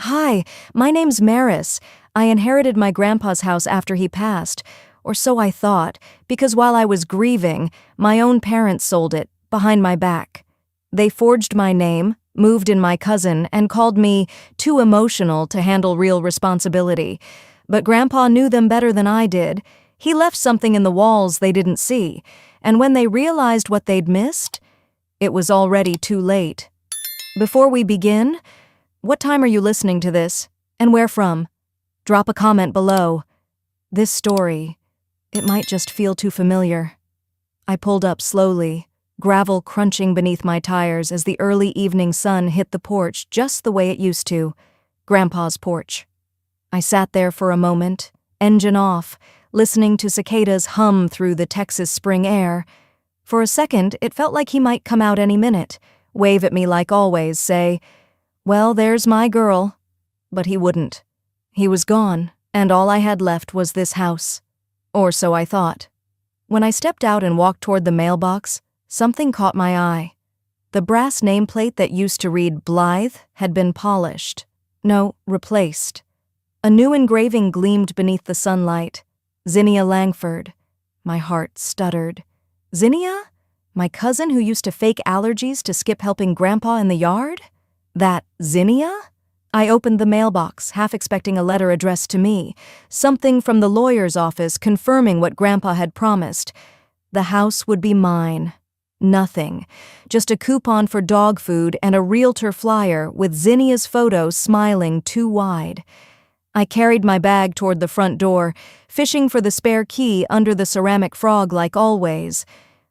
Hi, my name's Maris. I inherited my grandpa's house after he passed, or so I thought, because while I was grieving, my own parents sold it, behind my back. They forged my name, moved in my cousin, and called me too emotional to handle real responsibility. But Grandpa knew them better than I did. He left something in the walls they didn't see, and when they realized what they'd missed, it was already too late. Before we begin, what time are you listening to this, and where from? Drop a comment below. This story, it might just feel too familiar. I pulled up slowly, gravel crunching beneath my tires as the early evening sun hit the porch just the way it used to, Grandpa's porch. I sat there for a moment, engine off, listening to cicadas hum through the Texas spring air. For a second, it felt like he might come out any minute, wave at me like always, say, "Well, there's my girl." But he wouldn't. He was gone, and all I had left was this house. Or so I thought. When I stepped out and walked toward the mailbox, something caught my eye. The brass nameplate that used to read Blythe had been polished. No, replaced. A new engraving gleamed beneath the sunlight. Zinnia Langford. My heart stuttered. Zinnia? My cousin who used to fake allergies to skip helping Grandpa in the yard? That Zinnia? I opened the mailbox, half expecting a letter addressed to me, something from the lawyer's office confirming what Grandpa had promised. The house would be mine. Nothing. Just a coupon for dog food and a realtor flyer with Zinnia's photo smiling too wide. I carried my bag toward the front door, fishing for the spare key under the ceramic frog like always.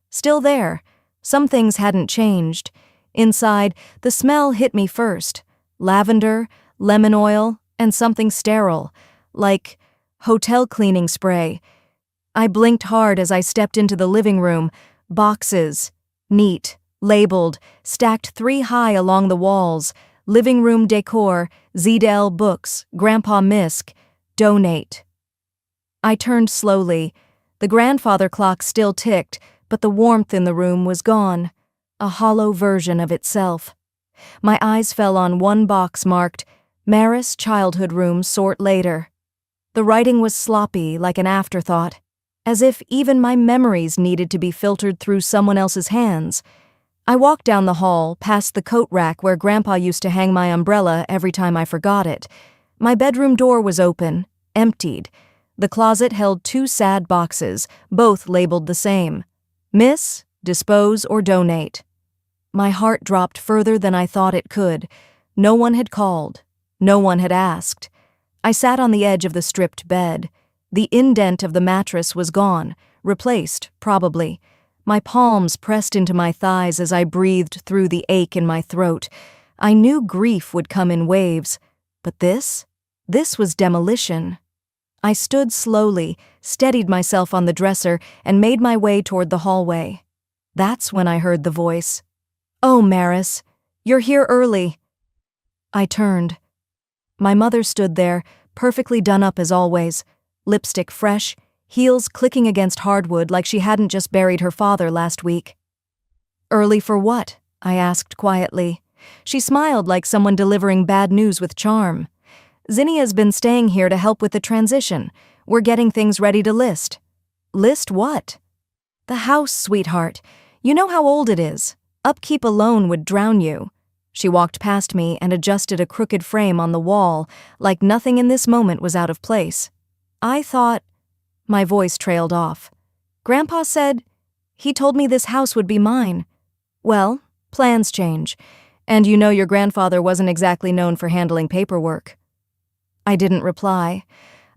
Still there. Some things hadn't changed. Inside, the smell hit me first. Lavender, lemon oil, and something sterile, like hotel cleaning spray. I blinked hard as I stepped into the living room. Boxes. Neat, labeled, stacked 3 high along the walls. Living room decor, ZDL books, Grandpa Misk, donate. I turned slowly. The grandfather clock still ticked, but the warmth in the room was gone. A hollow version of itself. My eyes fell on one box marked, Maris Childhood Room Sort Later. The writing was sloppy, like an afterthought, as if even my memories needed to be filtered through someone else's hands. I walked down the hall, past the coat rack where Grandpa used to hang my umbrella every time I forgot it. My bedroom door was open, emptied. The closet held 2 sad boxes, both labeled the same. Miss, dispose, or donate. My heart dropped further than I thought it could. No one had called. No one had asked. I sat on the edge of the stripped bed. The indent of the mattress was gone, replaced, probably. My palms pressed into my thighs as I breathed through the ache in my throat. I knew grief would come in waves, but this was demolition. I stood slowly, steadied myself on the dresser, and made my way toward the hallway. That's when I heard the voice. "Oh, Maris, you're here early." I turned. My mother stood there, perfectly done up as always, lipstick fresh, heels clicking against hardwood like she hadn't just buried her father last week. "Early for what?" I asked quietly. She smiled like someone delivering bad news with charm. "Zinnia's been staying here to help with the transition. We're getting things ready to list." "List what?" "The house, sweetheart. You know how old it is. Upkeep alone would drown you." She walked past me and adjusted a crooked frame on the wall, like nothing in this moment was out of place. "I thought—" My voice trailed off. "Grandpa said he told me this house would be mine." "Well, plans change. And you know your grandfather wasn't exactly known for handling paperwork." I didn't reply.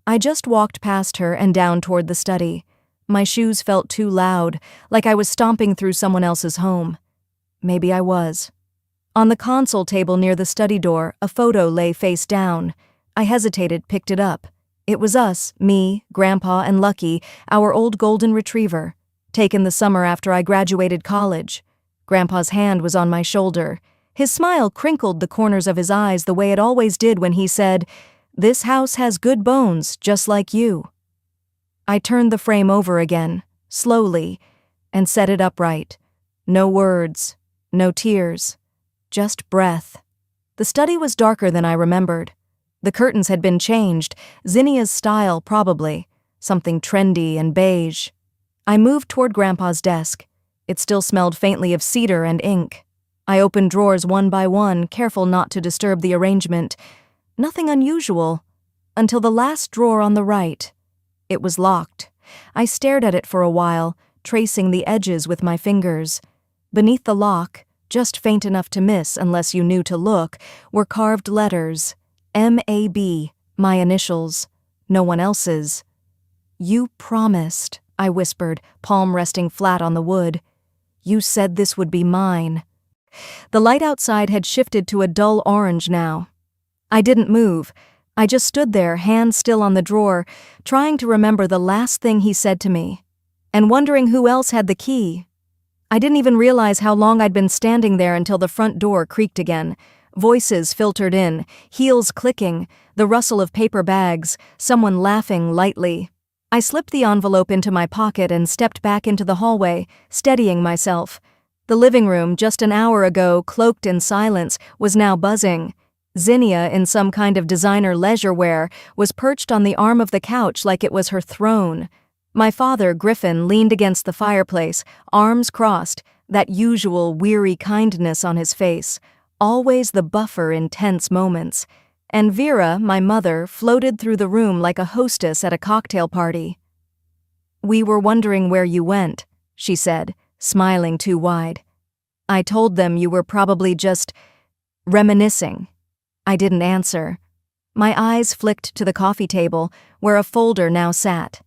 I just walked past her and down toward the study. My shoes felt too loud, like I was stomping through someone else's home. Maybe I was. On the console table near the study door, a photo lay face down. I hesitated, picked it up. It was us, me, Grandpa, and Lucky, our old golden retriever, taken the summer after I graduated college. Grandpa's hand was on my shoulder. His smile crinkled the corners of his eyes the way it always did when he said, "This house has good bones, just like you." I turned the frame over again, slowly, and set it upright. No words, no tears, just breath. The study was darker than I remembered. The curtains had been changed, Zinnia's style probably, something trendy and beige. I moved toward Grandpa's desk. It still smelled faintly of cedar and ink. I opened drawers one by one, careful not to disturb the arrangement. Nothing unusual, until the last drawer on the right. It was locked. I stared at it for a while, tracing the edges with my fingers. Beneath the lock, just faint enough to miss unless you knew to look, were carved letters. M.A.B., my initials, no one else's. "You promised," I whispered, palm resting flat on the wood. "You said this would be mine." The light outside had shifted to a dull orange now. I didn't move. I just stood there, hand still on the drawer, trying to remember the last thing he said to me, and wondering who else had the key. I didn't even realize how long I'd been standing there until the front door creaked again. Voices filtered in, heels clicking, the rustle of paper bags, someone laughing lightly. I slipped the envelope into my pocket and stepped back into the hallway, steadying myself. The living room, just an hour ago cloaked in silence, was now buzzing. Zinnia, in some kind of designer leisure wear, was perched on the arm of the couch like it was her throne. My father, Griffin, leaned against the fireplace, arms crossed, that usual weary kindness on his face, always the buffer in tense moments. And Vera, my mother, floated through the room like a hostess at a cocktail party. "We were wondering where you went," she said, smiling too wide. "I told them you were probably just reminiscing." I didn't answer. My eyes flicked to the coffee table, where a folder now sat.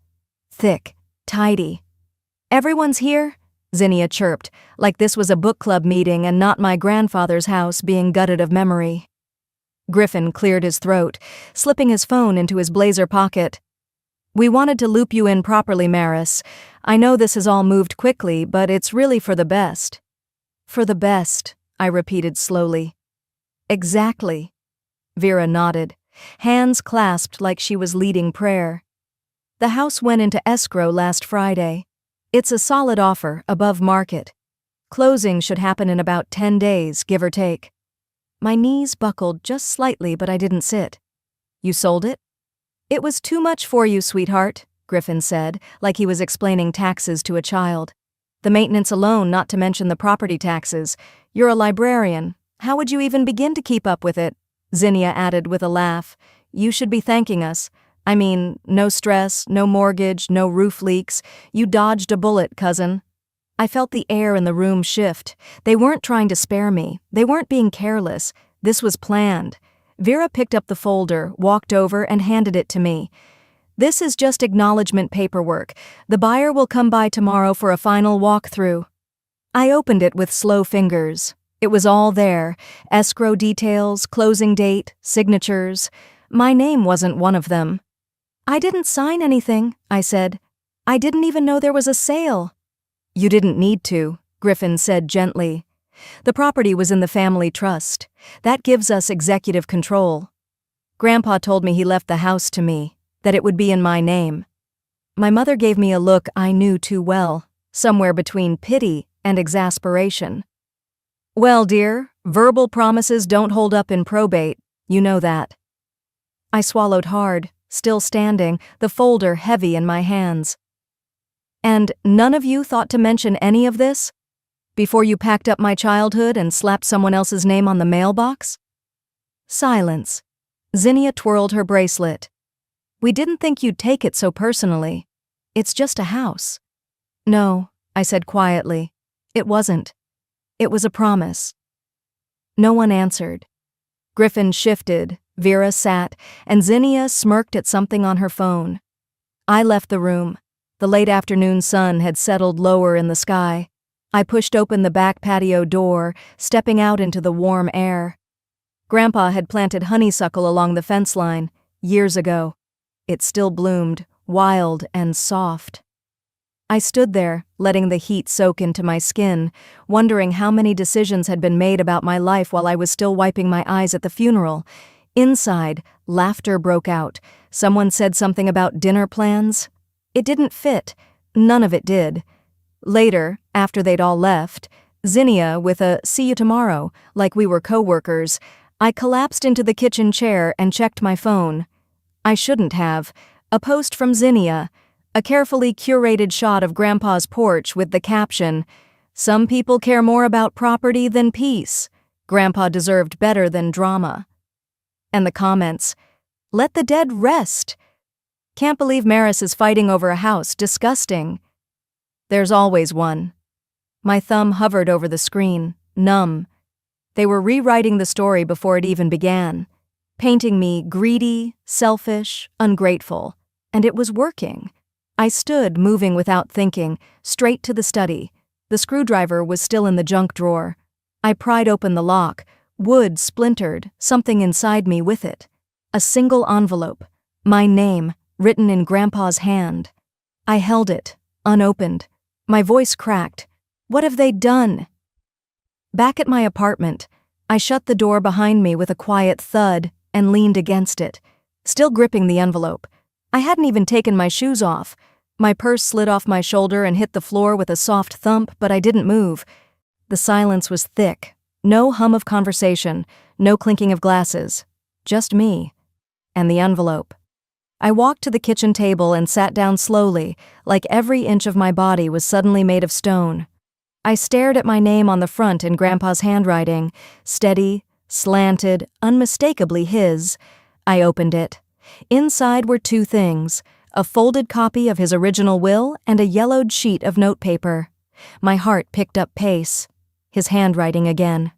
Thick, tidy. "Everyone's here?" Zinnia chirped, like this was a book club meeting and not my grandfather's house being gutted of memory. Griffin cleared his throat, slipping his phone into his blazer pocket. "We wanted to loop you in properly, Maris. I know this has all moved quickly, but it's really for the best." "For the best," I repeated slowly. "Exactly." Vera nodded, hands clasped like she was leading prayer. "The house went into escrow last Friday. It's a solid offer, above market. Closing should happen in about 10 days, give or take." My knees buckled just slightly, but I didn't sit. "You sold it?" "It was too much for you, sweetheart," Griffin said, like he was explaining taxes to a child. "The maintenance alone, not to mention the property taxes. You're a librarian. How would you even begin to keep up with it?" Zinnia added with a laugh. "You should be thanking us. I mean, no stress, no mortgage, no roof leaks. You dodged a bullet, cousin." I felt the air in the room shift. They weren't trying to spare me. They weren't being careless. This was planned. Vera picked up the folder, walked over, and handed it to me. "This is just acknowledgement paperwork. The buyer will come by tomorrow for a final walkthrough." I opened it with slow fingers. It was all there. Escrow details, closing date, signatures. My name wasn't one of them. "I didn't sign anything," I said. "I didn't even know there was a sale." "You didn't need to," Griffin said gently. "The property was in the family trust. That gives us executive control. Grandpa told me he left the house to me, that it would be in my name." My mother gave me a look I knew too well, somewhere between pity and exasperation. "Well, dear, verbal promises don't hold up in probate. You know that." I swallowed hard, still standing, the folder heavy in my hands. "And none of you thought to mention any of this? Before you packed up my childhood and slapped someone else's name on the mailbox?" Silence. Zinnia twirled her bracelet. "We didn't think you'd take it so personally. It's just a house." "No," I said quietly. "It wasn't. It was a promise." No one answered. Griffin shifted, Vera sat, and Zinnia smirked at something on her phone. I left the room. The late afternoon sun had settled lower in the sky. I pushed open the back patio door, stepping out into the warm air. Grandpa had planted honeysuckle along the fence line, years ago. It still bloomed, wild and soft. I stood there, letting the heat soak into my skin, wondering how many decisions had been made about my life while I was still wiping my eyes at the funeral. Inside, laughter broke out. Someone said something about dinner plans. It didn't fit. None of it did. Later, after they'd all left, Zinnia with a "see you tomorrow," like we were co-workers, I collapsed into the kitchen chair and checked my phone. I shouldn't have. A post from Zinnia, a carefully curated shot of Grandpa's porch with the caption, "Some people care more about property than peace. Grandpa deserved better than drama." And the comments, "Let the dead rest. Can't believe Maris is fighting over a house. Disgusting." There's always one. My thumb hovered over the screen, numb. They were rewriting the story before it even began, painting me greedy, selfish, ungrateful. And it was working. I stood, moving without thinking, straight to the study. The screwdriver was still in the junk drawer. I pried open the lock. Wood splintered, something inside me with it. A single envelope. My name, written in Grandpa's hand. I held it, unopened. My voice cracked. What have they done? Back at my apartment, I shut the door behind me with a quiet thud and leaned against it, still gripping the envelope. I hadn't even taken my shoes off. My purse slid off my shoulder and hit the floor with a soft thump, but I didn't move. The silence was thick. No hum of conversation, no clinking of glasses. Just me. And the envelope. I walked to the kitchen table and sat down slowly, like every inch of my body was suddenly made of stone. I stared at my name on the front in Grandpa's handwriting, steady, slanted, unmistakably his. I opened it. Inside were two things, a folded copy of his original will and a yellowed sheet of notepaper. My heart picked up pace. His handwriting again.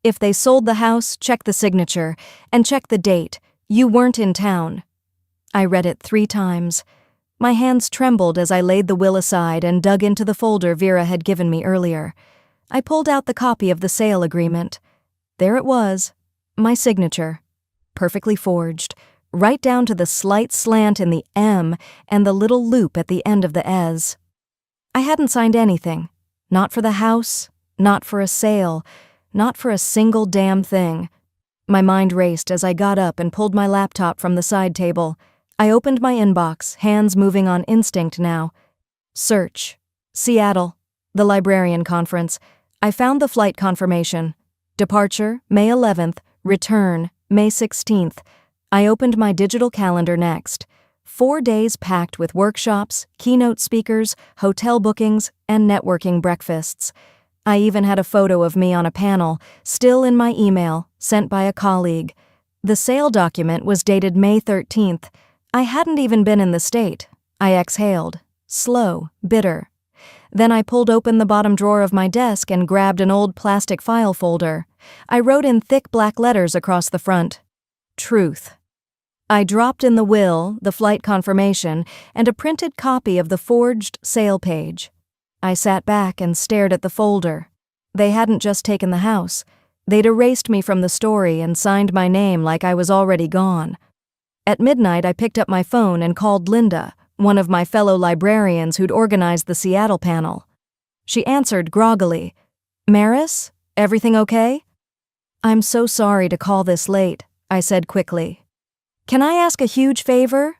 If they sold the house, check the signature, and check the date. You weren't in town. I read it 3 times. My hands trembled as I laid the will aside and dug into the folder Vera had given me earlier. I pulled out the copy of the sale agreement. There it was, my signature. Perfectly forged, right down to the slight slant in the M and the little loop at the end of the S. I hadn't signed anything. Not for the house, not for a sale, not for a single damn thing. My mind raced as I got up and pulled my laptop from the side table. I opened my inbox, hands moving on instinct now. Search. Seattle. The librarian conference. I found the flight confirmation. Departure, May 11th. Return, May 16th. I opened my digital calendar next. 4 days packed with workshops, keynote speakers, hotel bookings, and networking breakfasts. I even had a photo of me on a panel, still in my email, sent by a colleague. The sale document was dated May 13th. I hadn't even been in the state. I exhaled, slow, bitter. Then I pulled open the bottom drawer of my desk and grabbed an old plastic file folder. I wrote in thick black letters across the front, "Truth." I dropped in the will, the flight confirmation, and a printed copy of the forged sale page. I sat back and stared at the folder. They hadn't just taken the house. They'd erased me from the story and signed my name like I was already gone. At midnight, I picked up my phone and called Linda, one of my fellow librarians who'd organized the Seattle panel. She answered groggily. "Maris, everything okay?" "I'm so sorry to call this late," I said quickly. "Can I ask a huge favor?"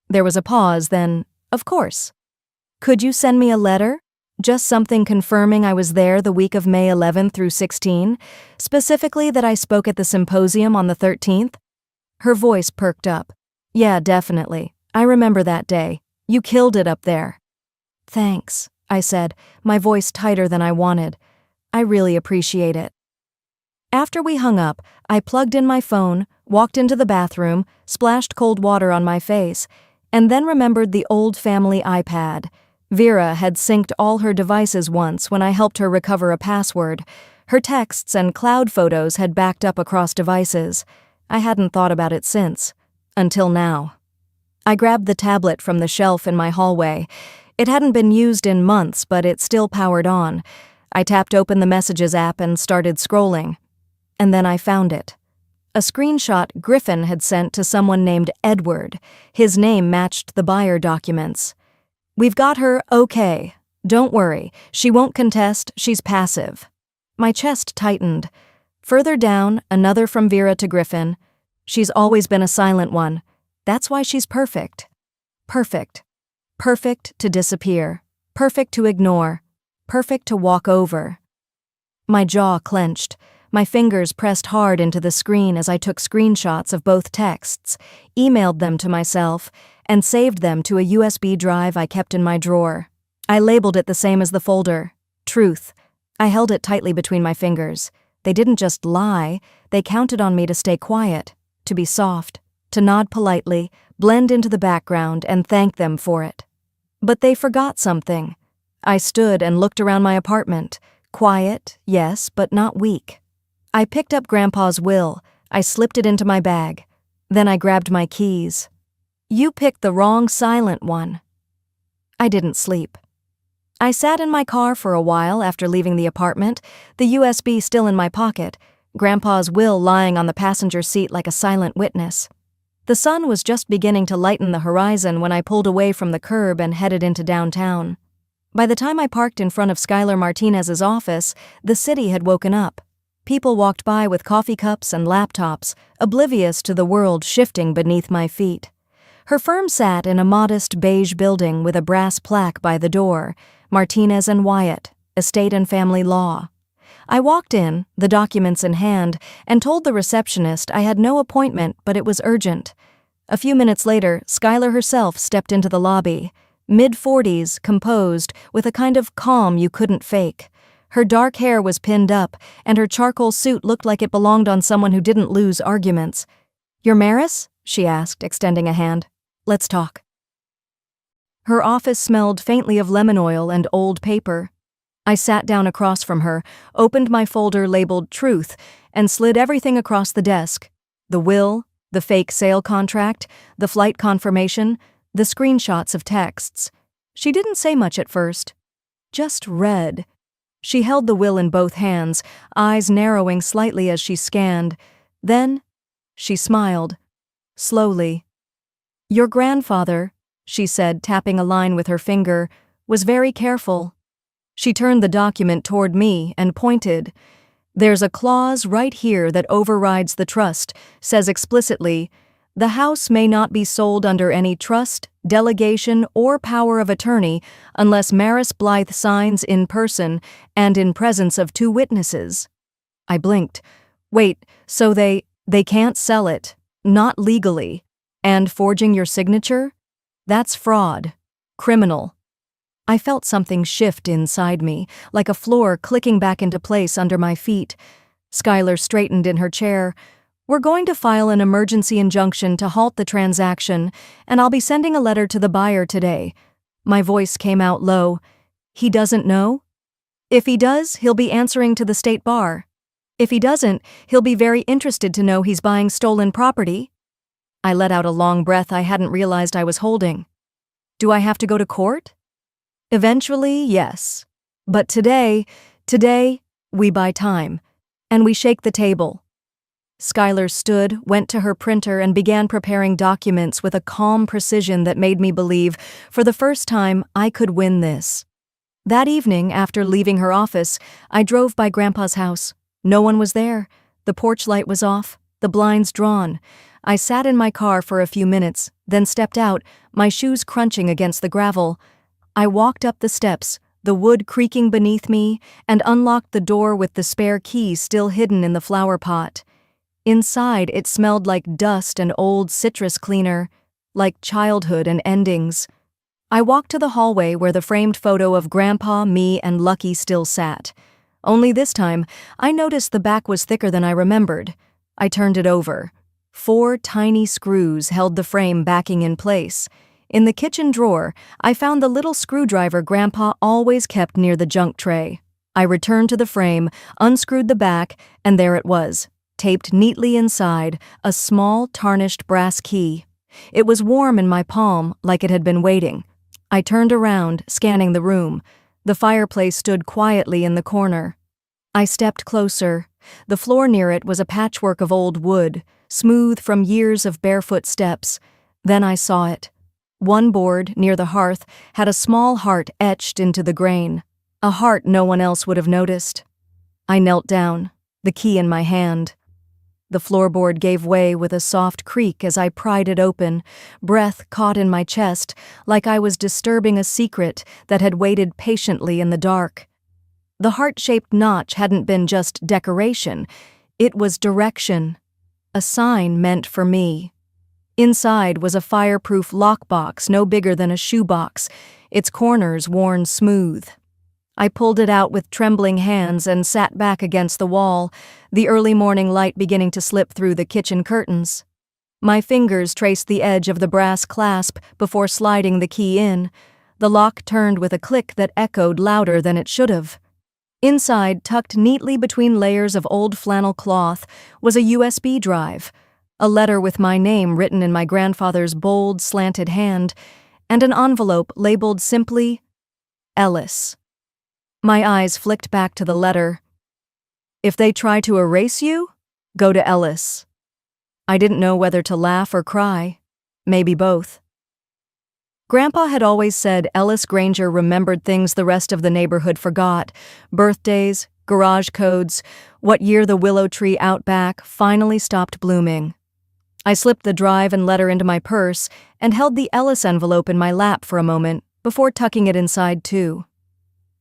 There was a pause, then, "Of course." "Could you send me a letter? Just something confirming I was there the week of May 11th through 16, specifically that I spoke at the symposium on the 13th? Her voice perked up. "Yeah, definitely. I remember that day. You killed it up there." "Thanks," I said, my voice tighter than I wanted. "I really appreciate it." After we hung up, I plugged in my phone, walked into the bathroom, splashed cold water on my face, and then remembered the old family iPad. Vera had synced all her devices once when I helped her recover a password. Her texts and cloud photos had backed up across devices. I hadn't thought about it since. Until now. I grabbed the tablet from the shelf in my hallway. It hadn't been used in months, but it still powered on. I tapped open the Messages app and started scrolling. And then I found it. A screenshot Griffin had sent to someone named Edward. His name matched the buyer documents. "We've got her okay. Don't worry. She won't contest. She's passive." My chest tightened. Further down, another from Vera to Griffin. "She's always been a silent one. That's why she's perfect. Perfect. Perfect to disappear. Perfect to ignore. Perfect to walk over." My jaw clenched. My fingers pressed hard into the screen as I took screenshots of both texts, emailed them to myself, and saved them to a USB drive I kept in my drawer. I labeled it the same as the folder, Truth. I held it tightly between my fingers. They didn't just lie, they counted on me to stay quiet, to be soft, to nod politely, blend into the background, and thank them for it. But they forgot something. I stood and looked around my apartment. Quiet, yes, but not weak. I picked up Grandpa's will. I slipped it into my bag. Then I grabbed my keys. You picked the wrong silent one. I didn't sleep. I sat in my car for a while after leaving the apartment, the USB still in my pocket, Grandpa's will lying on the passenger seat like a silent witness. The sun was just beginning to lighten the horizon when I pulled away from the curb and headed into downtown. By the time I parked in front of Skylar Martinez's office, the city had woken up. People walked by with coffee cups and laptops, oblivious to the world shifting beneath my feet. Her firm sat in a modest beige building with a brass plaque by the door, Martinez and Wyatt, Estate and Family Law. I walked in, the documents in hand, and told the receptionist I had no appointment, but it was urgent. A few minutes later, Skylar herself stepped into the lobby, mid-40s, composed, with a kind of calm you couldn't fake. Her dark hair was pinned up, and her charcoal suit looked like it belonged on someone who didn't lose arguments. "You're Maris?" she asked, extending a hand. "Let's talk." Her office smelled faintly of lemon oil and old paper. I sat down across from her, opened my folder labeled Truth, and slid everything across the desk. The will, the fake sale contract, the flight confirmation, the screenshots of texts. She didn't say much at first. Just read. She held the will in both hands, eyes narrowing slightly as she scanned. Then, she smiled. Slowly. "Your grandfather," she said, tapping a line with her finger, "was very careful." She turned the document toward me and pointed. "There's a clause right here that overrides the trust, says explicitly, 'The house may not be sold under any trust, delegation, or power of attorney unless Maris Blythe signs in person and in presence of 2 witnesses.'" I blinked. "Wait, so they can't sell it, not legally, and forging your signature? That's fraud. Criminal." I felt something shift inside me, like a floor clicking back into place under my feet. Skylar straightened in her chair. "We're going to file an emergency injunction to halt the transaction, and I'll be sending a letter to the buyer today." My voice came out low. "He doesn't know? If he does, he'll be answering to the state bar. If he doesn't, he'll be very interested to know he's buying stolen property." I let out a long breath I hadn't realized I was holding. "Do I have to go to court?" "Eventually, yes. But today, we buy time. And we shake the table." Skylar stood, went to her printer, and began preparing documents with a calm precision that made me believe, for the first time, I could win this. That evening, after leaving her office, I drove by Grandpa's house. No one was there. The porch light was off, the blinds drawn. I sat in my car for a few minutes, then stepped out, my shoes crunching against the gravel. I walked up the steps, the wood creaking beneath me, and unlocked the door with the spare key still hidden in the flower pot. Inside, it smelled like dust and old citrus cleaner, like childhood and endings. I walked to the hallway where the framed photo of Grandpa, me, and Lucky still sat. Only this time, I noticed the back was thicker than I remembered. I turned it over. 4 tiny screws held the frame backing in place. In the kitchen drawer, I found the little screwdriver Grandpa always kept near the junk tray. I returned to the frame, unscrewed the back, and there it was, taped neatly inside, a small, tarnished brass key. It was warm in my palm, like it had been waiting. I turned around, scanning the room. The fireplace stood quietly in the corner. I stepped closer. The floor near it was a patchwork of old wood, smooth from years of barefoot steps. Then I saw it. One board, near the hearth, had a small heart etched into the grain, a heart no one else would have noticed. I knelt down, the key in my hand. The floorboard gave way with a soft creak as I pried it open, breath caught in my chest, like I was disturbing a secret that had waited patiently in the dark. The heart-shaped notch hadn't been just decoration, it was direction, a sign meant for me. Inside was a fireproof lockbox no bigger than a shoebox, its corners worn smooth. I pulled it out with trembling hands and sat back against the wall, the early morning light beginning to slip through the kitchen curtains. My fingers traced the edge of the brass clasp before sliding the key in. The lock turned with a click that echoed louder than it should have. Inside, tucked neatly between layers of old flannel cloth, was a USB drive, a letter with my name written in my grandfather's bold, slanted hand, and an envelope labeled simply, Ellis. My eyes flicked back to the letter. If they try to erase you, go to Ellis. I didn't know whether to laugh or cry, maybe both. Grandpa had always said Ellis Granger remembered things the rest of the neighborhood forgot: birthdays, garage codes, what year the willow tree out back finally stopped blooming. I slipped the drive and letter into my purse and held the Ellis envelope in my lap for a moment before tucking it inside too.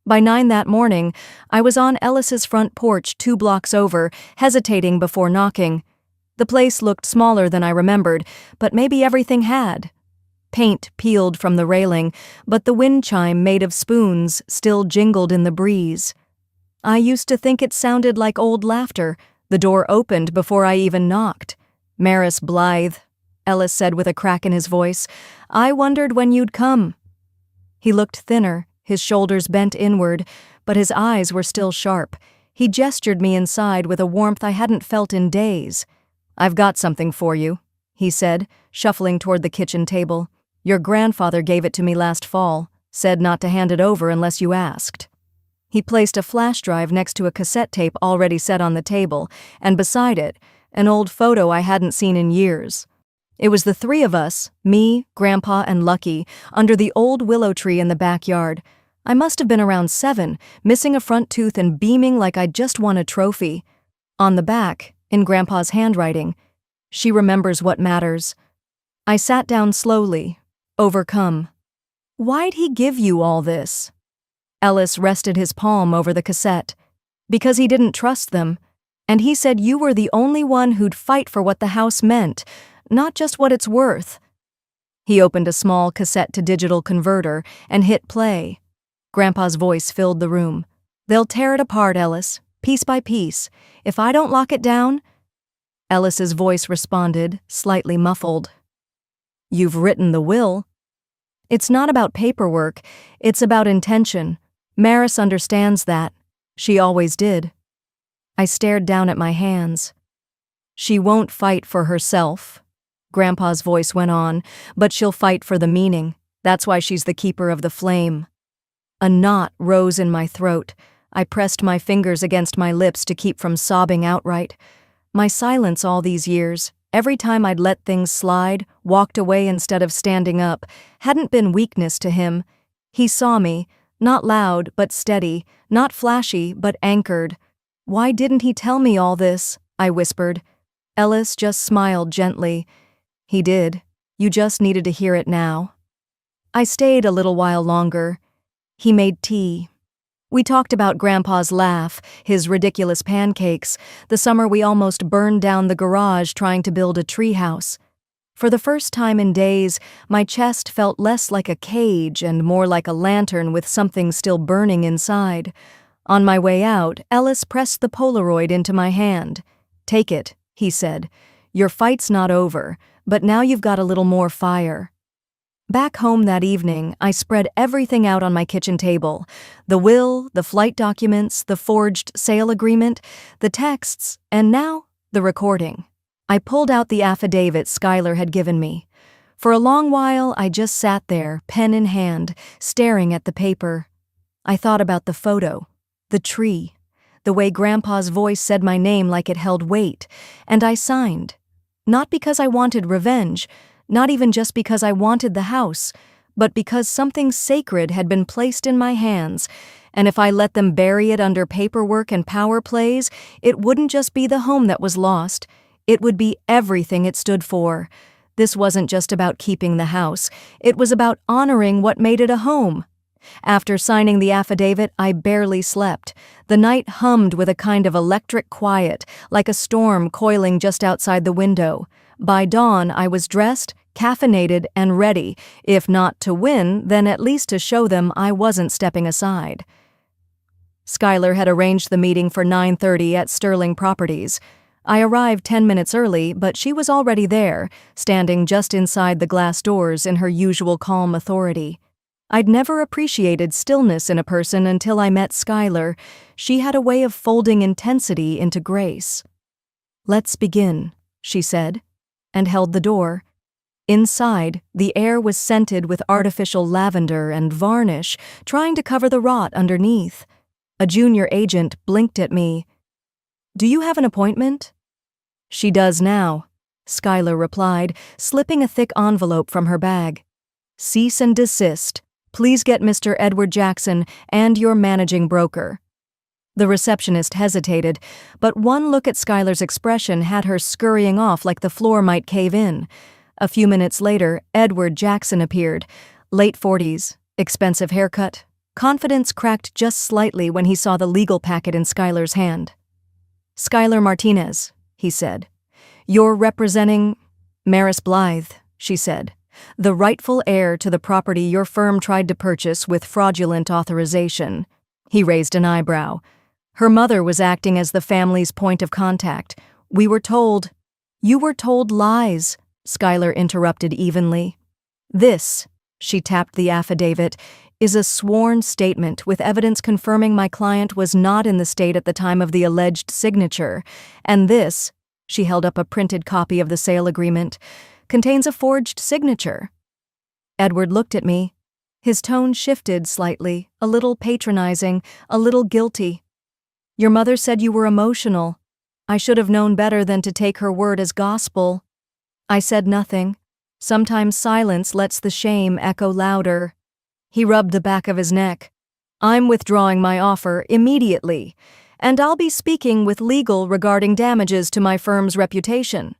By 9 that morning, I was on Ellis's front porch 2 blocks over, hesitating before knocking. The place looked smaller than I remembered, but maybe everything had. Paint peeled from the railing, but the wind chime made of spoons still jingled in the breeze. I used to think it sounded like old laughter. The door opened before I even knocked. "Maris Blythe," Ellis said with a crack in his voice. "I wondered when you'd come." He looked thinner, his shoulders bent inward, but his eyes were still sharp. He gestured me inside with a warmth I hadn't felt in days. "I've got something for you," he said, shuffling toward the kitchen table. "Your grandfather gave it to me last fall, said not to hand it over unless you asked." He placed a flash drive next to a cassette tape already set on the table, and beside it, an old photo I hadn't seen in years. It was the 3 of us, me, Grandpa, and Lucky, under the old willow tree in the backyard. I must have been around 7, missing a front tooth and beaming like I'd just won a trophy. On the back, in Grandpa's handwriting, "She remembers what matters." I sat down slowly, overcome. "Why'd he give you all this?" Ellis rested his palm over the cassette. "Because he didn't trust them. And he said you were the only one who'd fight for what the house meant, not just what it's worth." He opened a small cassette-to-digital converter and hit play. Grandpa's voice filled the room. "They'll tear it apart, Ellis, piece by piece. If I don't lock it down—" Ellis's voice responded, slightly muffled. "You've written the will." "It's not about paperwork, it's about intention. Maris understands that. She always did." I stared down at my hands. "She won't fight for herself," Grandpa's voice went on, "but she'll fight for the meaning. That's why she's the keeper of the flame." A knot rose in my throat. I pressed my fingers against my lips to keep from sobbing outright. My silence all these years, every time I'd let things slide, walked away instead of standing up, hadn't been weakness to him. He saw me, not loud but steady, not flashy but anchored. "Why didn't he tell me all this?" I whispered. Ellis just smiled gently. "He did. You just needed to hear it now." I stayed a little while longer. He made tea. We talked about Grandpa's laugh, his ridiculous pancakes, the summer we almost burned down the garage trying to build a treehouse. For the first time in days, my chest felt less like a cage and more like a lantern with something still burning inside. On my way out, Ellis pressed the Polaroid into my hand. "Take it," he said. "Your fight's not over, but now you've got a little more fire." Back home that evening, I spread everything out on my kitchen table. The will, the flight documents, the forged sale agreement, the texts, and now, the recording. I pulled out the affidavit Skylar had given me. For a long while, I just sat there, pen in hand, staring at the paper. I thought about the photo, the tree, the way Grandpa's voice said my name like it held weight, and I signed. Not because I wanted revenge, not even just because I wanted the house, but because something sacred had been placed in my hands, and if I let them bury it under paperwork and power plays, it wouldn't just be the home that was lost, it would be everything it stood for. This wasn't just about keeping the house, it was about honoring what made it a home. After signing the affidavit, I barely slept. The night hummed with a kind of electric quiet, like a storm coiling just outside the window. By dawn, I was dressed, caffeinated, and ready, if not to win, then at least to show them I wasn't stepping aside. Skylar had arranged the meeting for 9:30 at Sterling Properties. I arrived 10 minutes early, but she was already there, standing just inside the glass doors in her usual calm authority. I'd never appreciated stillness in a person until I met Skylar. She had a way of folding intensity into grace. "Let's begin," she said, and held the door. Inside, the air was scented with artificial lavender and varnish, trying to cover the rot underneath. A junior agent blinked at me. "Do you have an appointment?" "She does now," Skylar replied, slipping a thick envelope from her bag. "Cease and desist. Please get Mr. Edward Jackson and your managing broker." The receptionist hesitated, but one look at Skylar's expression had her scurrying off like the floor might cave in. A few minutes later, Edward Jackson appeared. Late 40s, expensive haircut. Confidence cracked just slightly when he saw the legal packet in Skylar's hand. "Skylar Martinez," he said. "You're representing—" "Maris Blythe," she said. "The rightful heir to the property your firm tried to purchase with fraudulent authorization." He raised an eyebrow. "Her mother was acting as the family's point of contact. We were told—" "You were told lies," Skylar interrupted evenly. "This," she tapped the affidavit, "is a sworn statement with evidence confirming my client was not in the state at the time of the alleged signature. And this," she held up a printed copy of the sale agreement, "contains a forged signature." Edward looked at me. His tone shifted slightly, a little patronizing, a little guilty. "Your mother said you were emotional. I should have known better than to take her word as gospel." I said nothing. Sometimes silence lets the shame echo louder. He rubbed the back of his neck. "I'm withdrawing my offer immediately, and I'll be speaking with legal regarding damages to my firm's reputation."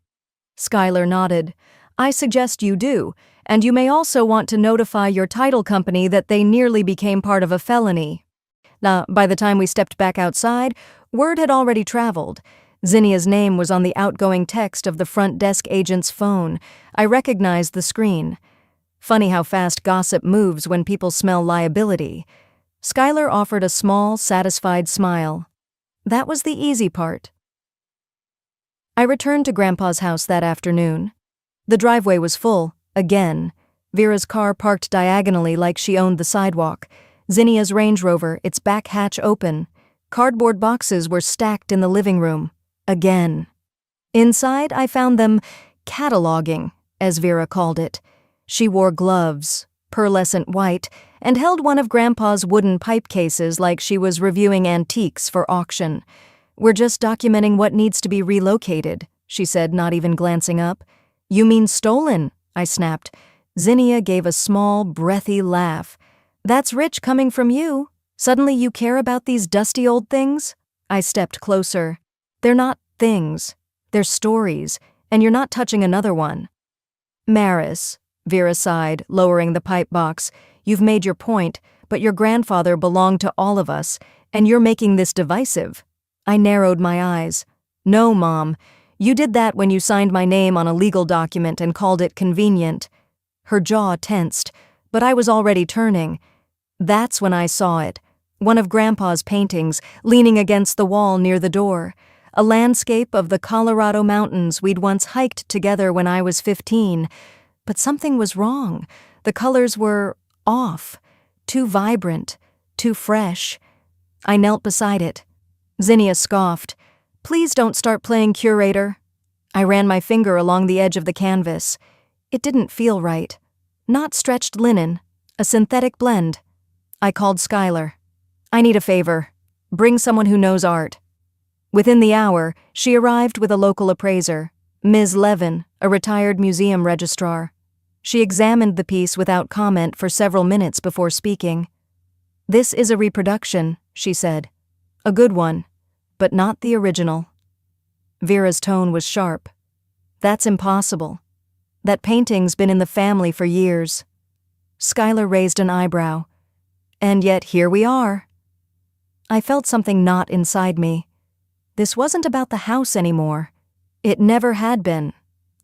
Skylar nodded. "I suggest you do, and you may also want to notify your title company that they nearly became part of a felony." Now, by the time we stepped back outside, word had already traveled. Zinnia's name was on the outgoing text of the front desk agent's phone. I recognized the screen. Funny how fast gossip moves when people smell liability. Skylar offered a small, satisfied smile. That was the easy part. I returned to Grandpa's house that afternoon. The driveway was full, again. Vera's car parked diagonally like she owned the sidewalk. Zinnia's Range Rover, its back hatch open. Cardboard boxes were stacked in the living room. Again. Inside, I found them cataloging, as Vera called it. She wore gloves, pearlescent white, and held one of Grandpa's wooden pipe cases like she was reviewing antiques for auction. "We're just documenting what needs to be relocated," she said, not even glancing up. "You mean stolen?" I snapped. Zinnia gave a small, breathy laugh. "That's rich coming from you. Suddenly you care about these dusty old things?" I stepped closer. "They're not things. They're stories, and you're not touching another one." "Maris," Vera sighed, lowering the pipe box, "you've made your point, but your grandfather belonged to all of us, and you're making this divisive." I narrowed my eyes. "No, Mom. You did that when you signed my name on a legal document and called it convenient." Her jaw tensed, but I was already turning. That's when I saw it. One of Grandpa's paintings, leaning against the wall near the door. A landscape of the Colorado mountains we'd once hiked together when I was 15. But something was wrong. The colors were off. Too vibrant. Too fresh. I knelt beside it. Zinnia scoffed. "Please don't start playing curator." I ran my finger along the edge of the canvas. It didn't feel right. Not stretched linen. A synthetic blend. I called Skylar. "I need a favor. Bring someone who knows art." Within the hour, she arrived with a local appraiser, Ms. Levin, a retired museum registrar. She examined the piece without comment for several minutes before speaking. "This is a reproduction," she said. "A good one, but not the original." Vera's tone was sharp. "That's impossible. That painting's been in the family for years." Skylar raised an eyebrow. And yet here we are. I felt something knot inside me. This wasn't about the house anymore. It never had been.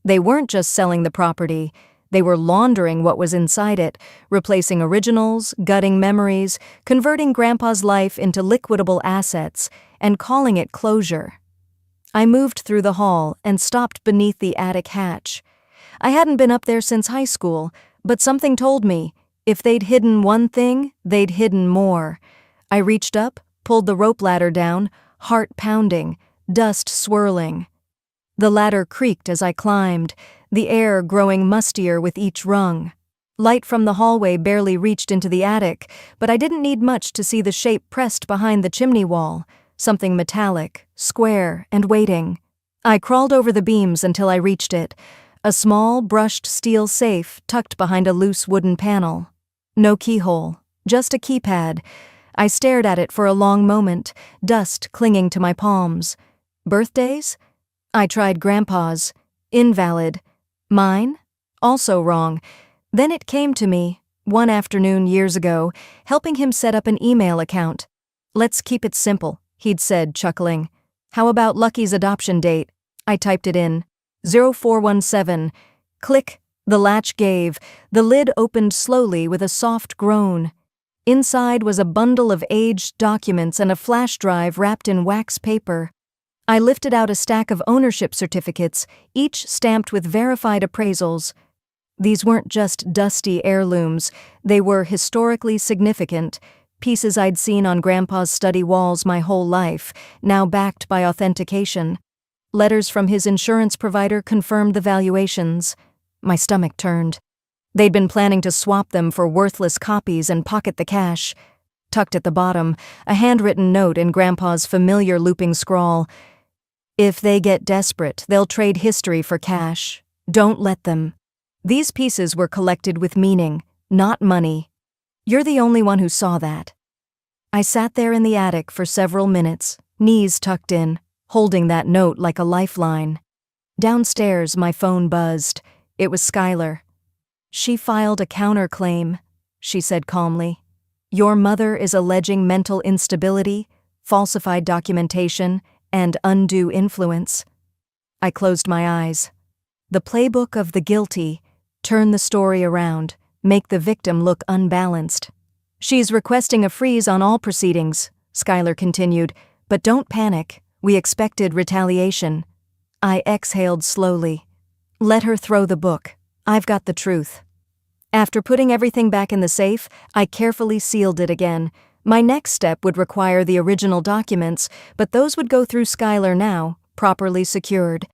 They weren't just selling the property. They were laundering what was inside it, replacing originals, gutting memories, converting Grandpa's life into liquidable assets, and calling it closure. I moved through the hall and stopped beneath the attic hatch. I hadn't been up there since high school, but something told me, if they'd hidden one thing, they'd hidden more. I reached up, pulled the rope ladder down, heart pounding, dust swirling. The ladder creaked as I climbed, the air growing mustier with each rung. Light from the hallway barely reached into the attic, but I didn't need much to see the shape pressed behind the chimney wall, something metallic, square, and waiting. I crawled over the beams until I reached it, a small, brushed steel safe tucked behind a loose wooden panel. No keyhole, just a keypad. I stared at it for a long moment, dust clinging to my palms. Birthdays? I tried Grandpa's. Invalid. Mine? Also wrong. Then it came to me, one afternoon years ago, helping him set up an email account. "Let's keep it simple," he'd said, chuckling. "How about Lucky's adoption date?" I typed it in. 0417. Click. The latch gave. The lid opened slowly with a soft groan. Inside was a bundle of aged documents and a flash drive wrapped in wax paper. I lifted out a stack of ownership certificates, each stamped with verified appraisals. These weren't just dusty heirlooms, they were historically significant, pieces I'd seen on Grandpa's study walls my whole life, now backed by authentication. Letters from his insurance provider confirmed the valuations. My stomach turned. They'd been planning to swap them for worthless copies and pocket the cash. Tucked at the bottom, a handwritten note in Grandpa's familiar looping scrawl. "If they get desperate, they'll trade history for cash. Don't let them." These pieces were collected with meaning, not money. You're the only one who saw that. I sat there in the attic for several minutes, knees tucked in, holding that note like a lifeline. Downstairs, my phone buzzed. It was Skylar. "She filed a counterclaim," she said calmly. "Your mother is alleging mental instability, falsified documentation, and undue influence." I closed my eyes. The playbook of the guilty: turn the story around, make the victim look unbalanced. "She's requesting a freeze on all proceedings," Skylar continued, "but don't panic. We expected retaliation." I exhaled slowly. "Let her throw the book. I've got the truth." After putting everything back in the safe, I carefully sealed it again. My next step would require the original documents, but those would go through Skylar now, properly secured.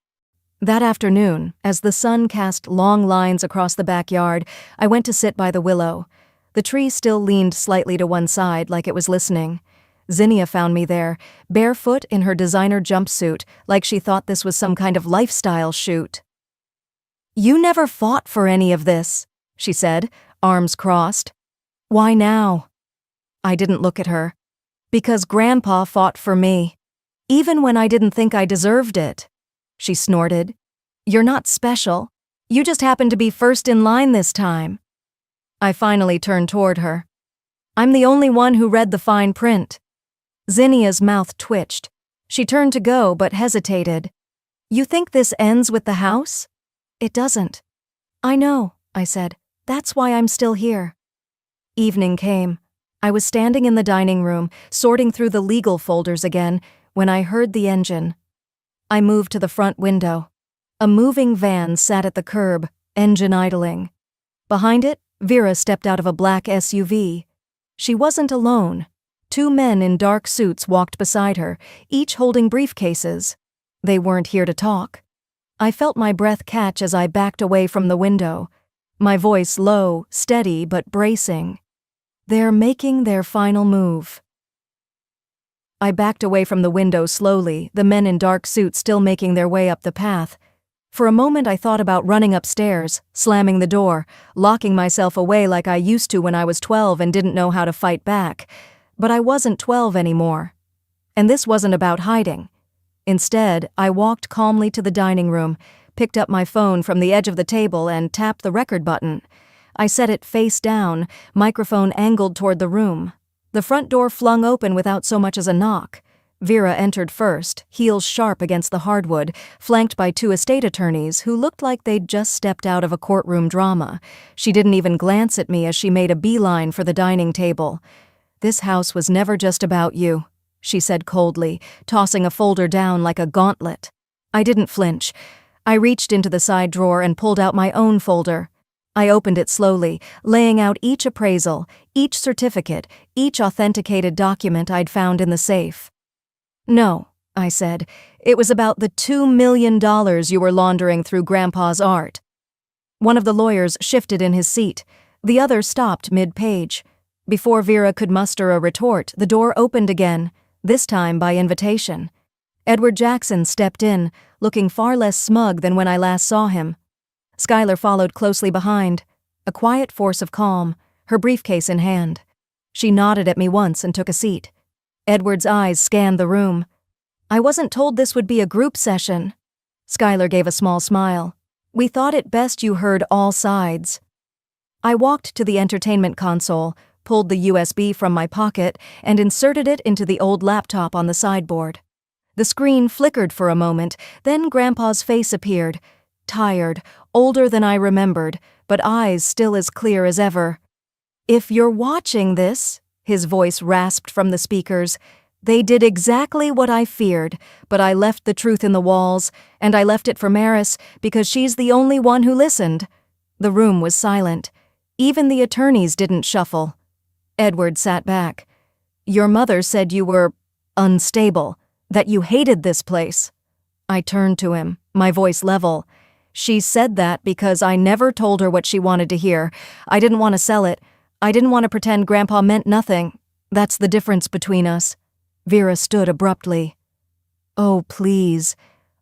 That afternoon, as the sun cast long lines across the backyard, I went to sit by the willow. The tree still leaned slightly to one side, like it was listening. Zinnia found me there, barefoot in her designer jumpsuit, like she thought this was some kind of lifestyle shoot. "You never fought for any of this," she said, arms crossed. "Why now?" I didn't look at her. "Because Grandpa fought for me, even when I didn't think I deserved it," she snorted. "You're not special. You just happened to be first in line this time." I finally turned toward her. "I'm the only one who read the fine print." Zinnia's mouth twitched. She turned to go but hesitated. "You think this ends with the house?" "It doesn't." "I know," I said. "That's why I'm still here." Evening came. I was standing in the dining room, sorting through the legal folders again, when I heard the engine. I moved to the front window. A moving van sat at the curb, engine idling. Behind it, Vera stepped out of a black SUV. She wasn't alone. 2 men in dark suits walked beside her, each holding briefcases. They weren't here to talk. I felt my breath catch as I backed away from the window, my voice low, steady, but bracing. "They're making their final move." I backed away from the window slowly, the men in dark suits still making their way up the path. For a moment I thought about running upstairs, slamming the door, locking myself away like I used to when I was 12 and didn't know how to fight back. But I wasn't 12 anymore. And this wasn't about hiding. Instead, I walked calmly to the dining room, picked up my phone from the edge of the table and tapped the record button. I set it face down, microphone angled toward the room. The front door flung open without so much as a knock. Vera entered first, heels sharp against the hardwood, flanked by two estate attorneys who looked like they'd just stepped out of a courtroom drama. She didn't even glance at me as she made a beeline for the dining table. "This house was never just about you," she said coldly, tossing a folder down like a gauntlet. I didn't flinch. I reached into the side drawer and pulled out my own folder. I opened it slowly, laying out each appraisal, each certificate, each authenticated document I'd found in the safe. "No," I said. "It was about the $2 million you were laundering through Grandpa's art." One of the lawyers shifted in his seat. The other stopped mid-page. Before Vera could muster a retort, the door opened again, this time by invitation. Edward Jackson stepped in, looking far less smug than when I last saw him. Skylar followed closely behind, a quiet force of calm, her briefcase in hand. She nodded at me once and took a seat. Edward's eyes scanned the room. "I wasn't told this would be a group session." Skylar gave a small smile. "We thought it best you heard all sides." I walked to the entertainment console, pulled the USB from my pocket, and inserted it into the old laptop on the sideboard. The screen flickered for a moment, then Grandpa's face appeared, tired, older than I remembered, but eyes still as clear as ever. "If you're watching this," his voice rasped from the speakers, "they did exactly what I feared, but I left the truth in the walls, and I left it for Maris because she's the only one who listened." The room was silent. Even the attorneys didn't shuffle. Edward sat back. "Your mother said you were unstable, that you hated this place." I turned to him, my voice level. "She said that because I never told her what she wanted to hear. I didn't want to sell it. I didn't want to pretend Grandpa meant nothing. That's the difference between us." Vera stood abruptly. "Oh, please.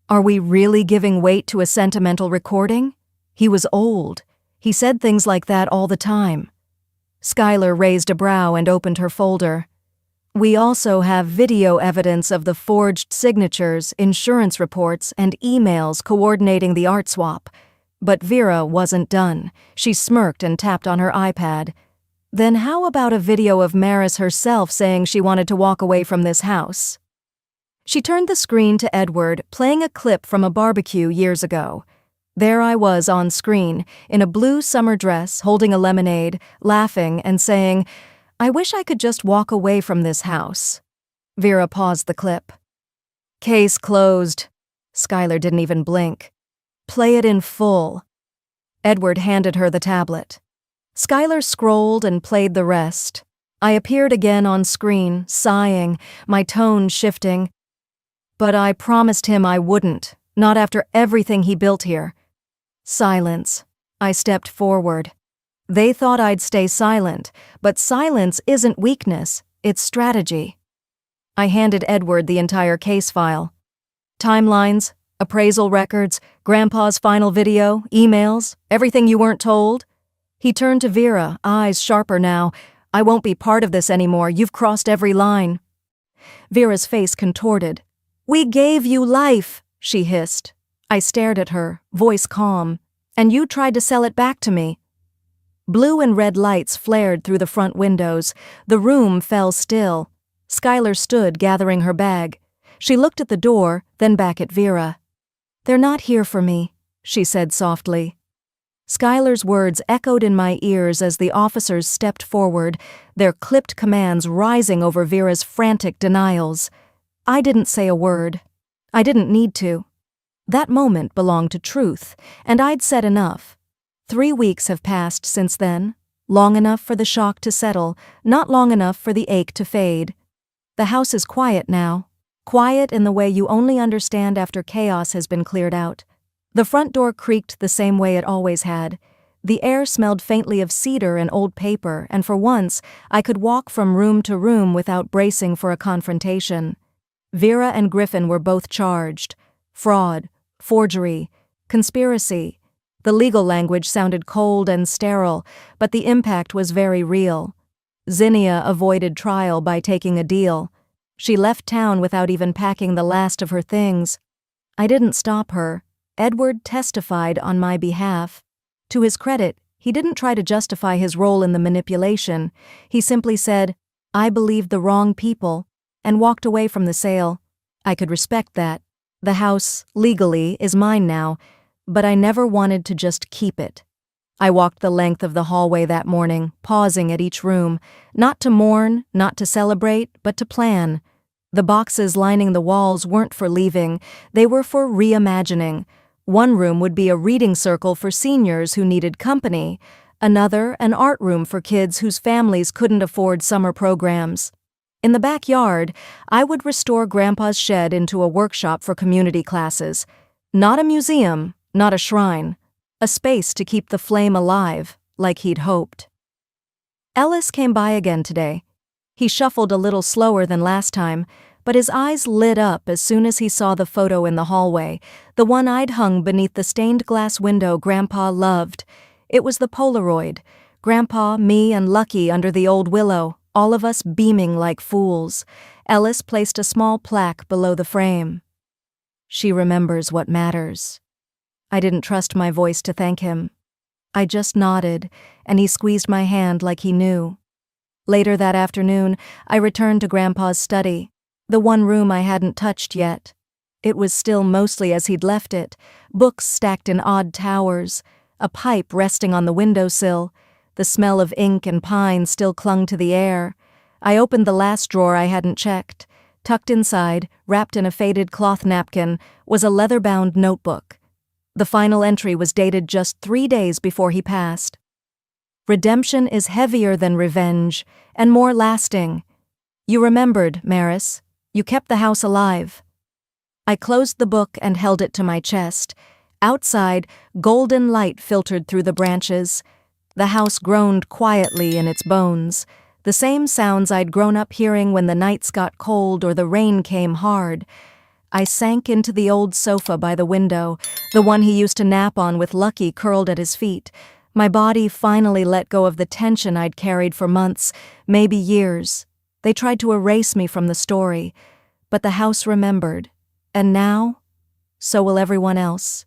Are we really giving weight to a sentimental recording? He was old. He said things like that all the time." Skylar raised a brow and opened her folder. "We also have video evidence of the forged signatures, insurance reports, and emails coordinating the art swap." But Vera wasn't done. She smirked and tapped on her iPad. "Then how about a video of Maris herself saying she wanted to walk away from this house?" She turned the screen to Edward, playing a clip from a barbecue years ago. There I was on screen, in a blue summer dress, holding a lemonade, laughing and saying, "I wish I could just walk away from this house." Vera paused the clip. "Case closed." Skylar didn't even blink. "Play it in full." Edward handed her the tablet. Skylar scrolled and played the rest. I appeared again on screen, sighing, my tone shifting. "But I promised him I wouldn't, not after everything he built here." Silence. I stepped forward. They thought I'd stay silent, but silence isn't weakness, it's strategy. I handed Edward the entire case file. Timelines, appraisal records, Grandpa's final video, emails, everything you weren't told. He turned to Vera, eyes sharper now. "I won't be part of this anymore. You've crossed every line." Vera's face contorted. "We gave you life," she hissed. I stared at her, voice calm. "And you tried to sell it back to me." Blue and red lights flared through the front windows. The room fell still. Skylar stood gathering her bag. She looked at the door, then back at Vera. "They're not here for me," she said softly. Skylar's words echoed in my ears as the officers stepped forward, their clipped commands rising over Vera's frantic denials. I didn't say a word. I didn't need to. That moment belonged to truth, and I'd said enough. 3 weeks have passed since then, long enough for the shock to settle, not long enough for the ache to fade. The house is quiet now, quiet in the way you only understand after chaos has been cleared out. The front door creaked the same way it always had. The air smelled faintly of cedar and old paper, and for once, I could walk from room to room without bracing for a confrontation. Vera and Griffin were both charged. Fraud, forgery, conspiracy. The legal language sounded cold and sterile, but the impact was very real. Zinnia avoided trial by taking a deal. She left town without even packing the last of her things. I didn't stop her. Edward testified on my behalf. To his credit, He didn't try to justify his role in the manipulation. He simply said, "I believed the wrong people," and walked away from the sale. I could respect that. The house, legally, is mine now, but I never wanted to just keep it. I walked the length of the hallway that morning, pausing at each room, not to mourn, not to celebrate, but to plan. The boxes lining the walls weren't for leaving, they were for reimagining. One room would be a reading circle for seniors who needed company, another an art room for kids whose families couldn't afford summer programs. In the backyard, I would restore Grandpa's shed into a workshop for community classes. Not a museum, not a shrine. A space to keep the flame alive, like he'd hoped. Ellis came by again today. He shuffled a little slower than last time, but his eyes lit up as soon as he saw the photo in the hallway, the one I'd hung beneath the stained glass window Grandpa loved. It was the Polaroid. Grandpa, me, and Lucky under the old willow, all of us beaming like fools. Ellis placed a small plaque below the frame. "She remembers what matters." I didn't trust my voice to thank him. I just nodded, and he squeezed my hand like he knew. Later that afternoon, I returned to Grandpa's study, the one room I hadn't touched yet. It was still mostly as he'd left it, books stacked in odd towers, a pipe resting on the windowsill. The smell of ink and pine still clung to the air. I opened the last drawer I hadn't checked. Tucked inside, wrapped in a faded cloth napkin, was a leather-bound notebook. The final entry was dated just 3 days before he passed. "Redemption is heavier than revenge, and more lasting. You remembered, Maris. You kept the house alive." I closed the book and held it to my chest. Outside, golden light filtered through the branches. The house groaned quietly in its bones, the same sounds I'd grown up hearing when the nights got cold or the rain came hard. I sank into the old sofa by the window, the one he used to nap on with Lucky curled at his feet. My body finally let go of the tension I'd carried for months, maybe years. They tried to erase me from the story, but the house remembered. And now, so will everyone else.